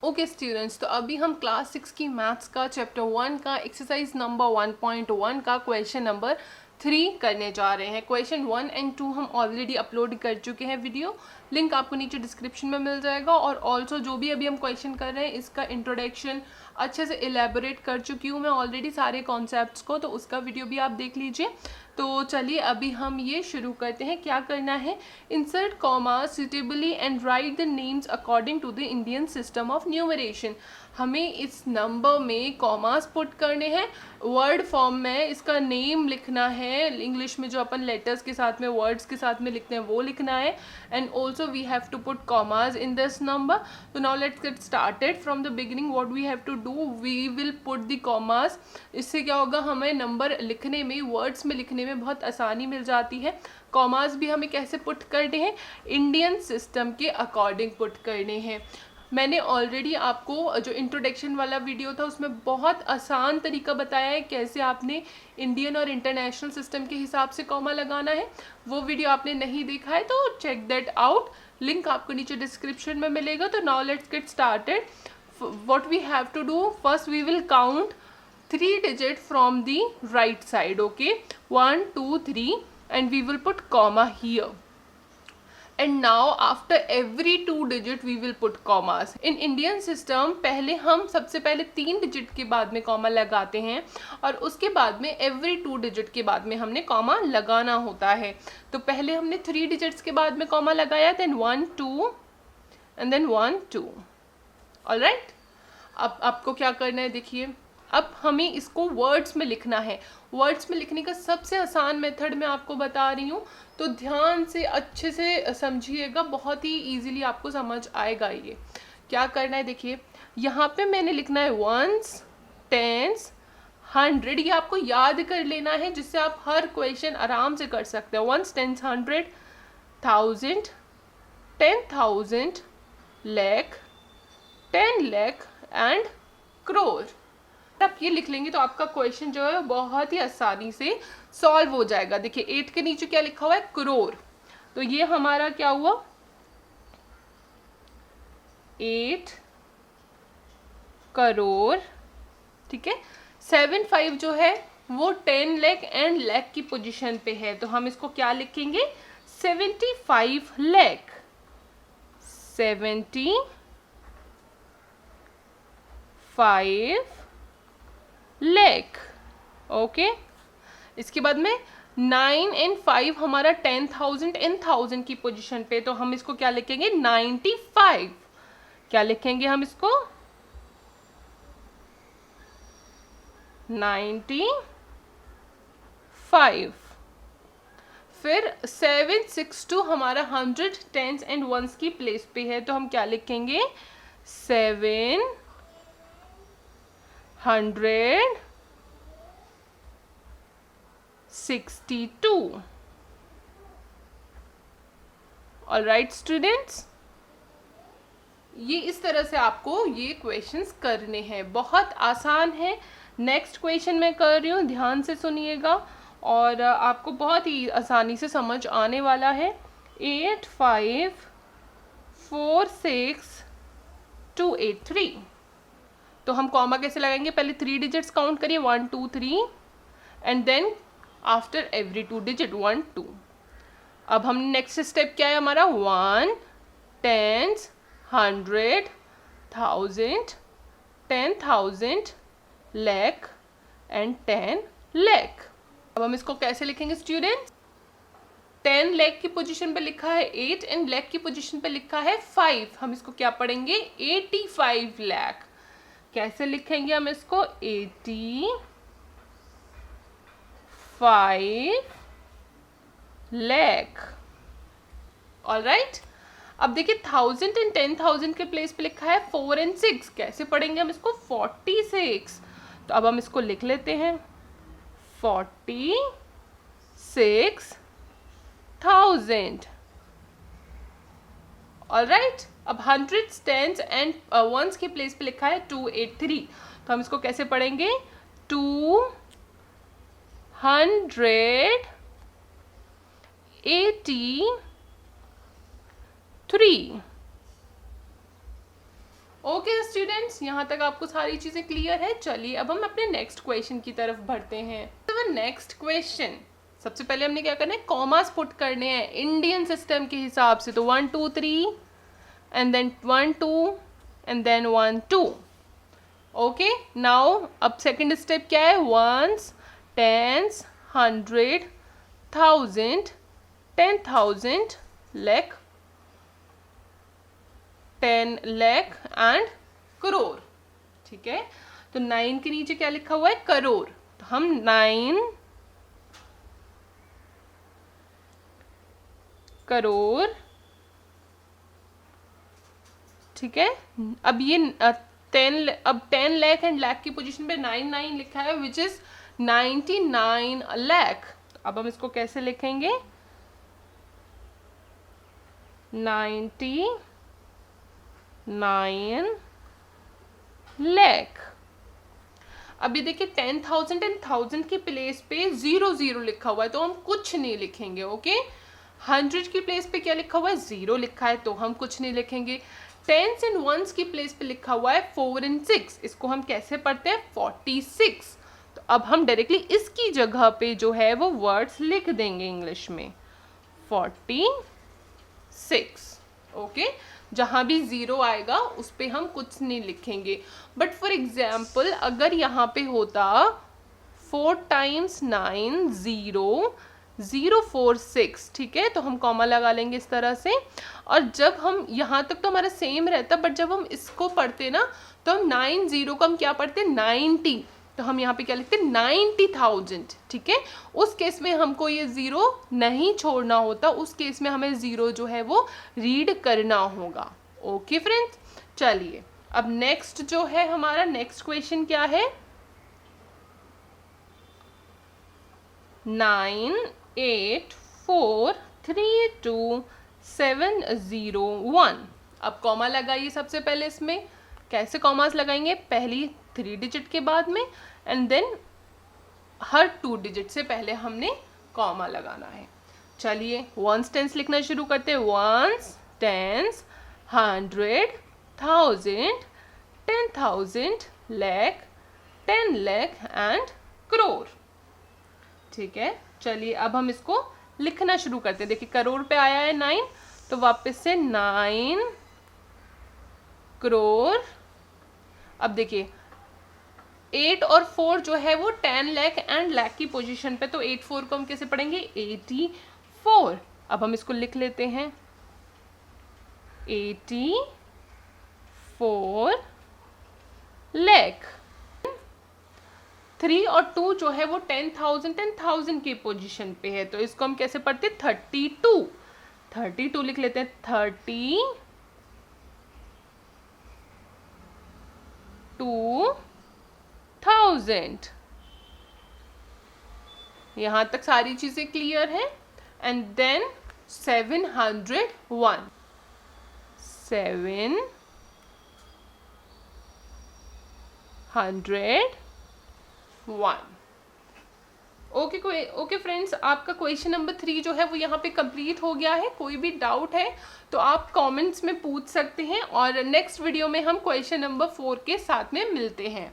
Okay students, तो अभी हम क्लास 6 की मैथ्स का चैप्टर 1 का एक्सरसाइज नंबर 1.1 का क्वेश्चन नंबर 3 करने जा रहे हैं। क्वेश्चन 1 एंड 2 हम ऑलरेडी अपलोड कर चुके हैं वीडियो, लिंक आपको नीचे डिस्क्रिप्शन में मिल जाएगा। और ऑल्सो जो भी अभी हम क्वेश्चन कर रहे हैं इसका इंट्रोडक्शन अच्छे से इलेबोरेट कर चुकी हूँ मैं ऑलरेडी सारे कॉन्सेप्ट्स को, तो उसका वीडियो भी आप देख लीजिए। तो चलिए अभी हम ये शुरू करते हैं। क्या करना है, insert comma suitably and write the names according to the Indian system of numeration. हमें इस नंबर में कॉमास पुट करने हैं, वर्ड फॉर्म में इसका नेम लिखना है, इंग्लिश में जो अपन लेटर्स के साथ में वर्ड्स के साथ में लिखते हैं वो लिखना है, and also we have to put commas in this number. तो now let's get started from the beginning. What we have to do, we will put the commas. इससे क्या होगा, हमें नंबर लिखने में, वर्ड्स में लिखने में बहुत आसानी मिल जाती है। कॉमास भी हमें कैसे पुट करने हैं, इंडियन सिस्टम के अकॉर्डिंग पुट करने हैं। मैंने ऑलरेडी आपको जो इंट्रोडक्शन वाला वीडियो था उसमें बहुत आसान तरीका बताया है कैसे आपने इंडियन और इंटरनेशनल सिस्टम के हिसाब से कॉमा लगाना है। वो वीडियो आपने नहीं देखा है तो चेक दैट आउट, लिंक आपको नीचे डिस्क्रिप्शन में मिलेगा। तो now let's get started. What we have to do, first we will count 3 digit from the right side. Okay, 1 2 3 and we will put comma here. And now after every 2 digit we will put commas. In Indian system पहले हम सबसे पहले 3 digit के बाद में comma लगाते हैं और उसके बाद में every 2 digit के बाद में हमने कॉमा लगाना होता है। तो पहले हमने 3 digits के बाद में कॉमा लगाया, then 1 2 and then 1 2. Alright, अब आपको क्या करना है देखिए, अब हमें इसको वर्ड्स में लिखना है। वर्ड्स में लिखने का सबसे आसान मेथड मैं आपको बता रही हूँ, तो ध्यान से अच्छे से समझिएगा, बहुत ही इजीली आपको समझ आएगा। ये क्या करना है देखिए, यहाँ पे मैंने लिखना है वंस, टेंस, 100। ये आपको याद कर लेना है जिससे आप हर क्वेश्चन आराम से कर सकते हैं। Ones, tens, 100, 1000, 10,000, lakh, 10 lakh and crore. आप ये लिख लेंगे तो आपका क्वेश्चन जो है बहुत ही आसानी से सॉल्व हो जाएगा। देखिए 8 के नीचे क्या लिखा हुआ है, करोड़। तो ये हमारा क्या हुआ, 8 करोड़। ठीक है, 75 जो है वो 10 लाख एंड लाख की पोजीशन पे है, तो हम इसको क्या लिखेंगे, 75 लाख, 75 लाख। ओके, इसके बाद में 9 एंड 5 हमारा 10,000 एंड 1000 की पोजीशन पे, तो हम इसको क्या लिखेंगे, 95। क्या लिखेंगे हम इसको, 95। फिर 762 हमारा 100 टेंस एंड वंस की प्लेस पे है, तो हम क्या लिखेंगे, 762। ऑलराइट स्टूडेंट्स, ये इस तरह से आपको ये क्वेश्चंस करने हैं, बहुत आसान है। नेक्स्ट क्वेश्चन मैं कर रही हूँ, ध्यान से सुनिएगा और आपको बहुत ही आसानी से समझ आने वाला है। 8546,283। तो हम कॉमा कैसे लगाएंगे, पहले 3 डिजिट्स काउंट करिए, 1 2 3 and then after every 2 digit 1 2। अब हम नेक्स्ट स्टेप क्या है हमारा, 1 टेंस, 100 1000, 10,000, लाख एंड 10 लाख। अब हम इसको कैसे लिखेंगे स्टूडेंट्स, 10 लाख की पोजीशन पे लिखा है 8 एंड लाख की पोजीशन पे लिखा है 5, हम इसको क्या पढ़ेंगे, 85 लाख। कैसे लिखेंगे हम इसको, 85 लाख। ऑलराइट, अब देखिए 1000 एंड 10,000 के प्लेस पे लिखा है 4 एंड 6, कैसे पढ़ेंगे हम इसको, 46। तो अब हम इसको लिख लेते हैं, 46,000। ऑलराइट, अब 100 टेंस एंड वंस के प्लेस पे लिखा है 283, तो हम इसको कैसे पढ़ेंगे, 283। ओके स्टूडेंट्स, यहाँ तक आपको सारी चीज़ें क्लियर है। चलिए अब हम अपने नेक्स्ट क्वेश्चन की तरफ बढ़ते हैं। तो नेक्स्ट क्वेश्चन, सबसे पहले हमने क्या करना है, कॉमास पुट करने हैं इंडियन सिस्टम के हिसाब से। तो 1 2 3 and then 1 2 and then 1 2। Okay, now अब सेकंड स्टेप क्या है, ones, tens, 100, 1000, 10,000, lakh, 10 lakh and crore. ठीक है, तो 9 के नीचे क्या लिखा हुआ है, करोड़। तो हम 9 करोड़, ठीक है। अब ये 10 लाख एंड लाख की पोजीशन पे 99 लिखा है, विच इज 99 लाख। अब हम इसको कैसे लिखेंगे, 99 लाख। अब ये देखिए 10,000 एंड 1000 की प्लेस पे 00 लिखा हुआ है, तो हम कुछ नहीं लिखेंगे। ओके, 100 की प्लेस पे क्या लिखा हुआ है, 0 लिखा है, तो हम कुछ नहीं लिखेंगे। टेंस एंड वंस की प्लेस पे लिखा हुआ है 4 एंड 6, इसको हम कैसे पढ़ते हैं, 46। तो अब हम डायरेक्टली इसकी जगह पे जो है वो वर्ड्स लिख देंगे इंग्लिश में, 46। ओके, जहाँ भी 0 आएगा उस पे हम कुछ नहीं लिखेंगे। बट फॉर एग्जाम्पल अगर यहाँ पे होता 4 टाइम्स 9 0 0 4 6, ठीक है, तो हम कॉमा लगा लेंगे इस तरह से। और जब हम यहाँ तक तो हमारा सेम रहता, बट जब हम इसको पढ़ते ना, तो हम 90 को हम क्या पढ़ते, 90, तो हम यहाँ पे क्या लिखते, 90,000। ठीक है, उस केस में हमको ये 0 नहीं छोड़ना होता, उस केस में हमें 0 जो है वो रीड करना होगा। ओके फ्रेंड्स, चलिए अब नेक्स्ट जो है हमारा नेक्स्ट क्वेश्चन क्या है, 9 8 4 3 2 7 0 1। अब कॉमा लगाइए सबसे पहले। इसमें कैसे कॉमास लगाएंगे, पहली 3 डिजिट के बाद में, एंड देन हर 2 डिजिट से पहले हमने कॉमा लगाना है। चलिए वंस टेंस लिखना शुरू करते हैं। Ones, tens, 100, 1000, 10,000, lakh, 10 lakh and crore. ठीक है, चलिए अब हम इसको लिखना शुरू करते हैं। देखिए करोड़ पे आया है 9, तो वापस से 9 करोड़। अब देखिए 8 और 4 जो है वो 10 लाख एंड लाख की पोजीशन पे, तो 8 4 को हम कैसे पढ़ेंगे, 84। अब हम इसको लिख लेते हैं, 84 लाख। 3 और 2 जो है वो 10,000 की पोजीशन पे है, तो इसको हम कैसे पढ़ते हैं, 32 लिख लेते हैं, 32,000। यहां तक सारी चीजें क्लियर है। And then 701, 701। ओके फ्रेंड्स, आपका क्वेश्चन नंबर 3 जो है वो यहाँ पे कंप्लीट हो गया है। कोई भी डाउट है तो आप कमेंट्स में पूछ सकते हैं, और नेक्स्ट वीडियो में हम क्वेश्चन नंबर 4 के साथ में मिलते हैं।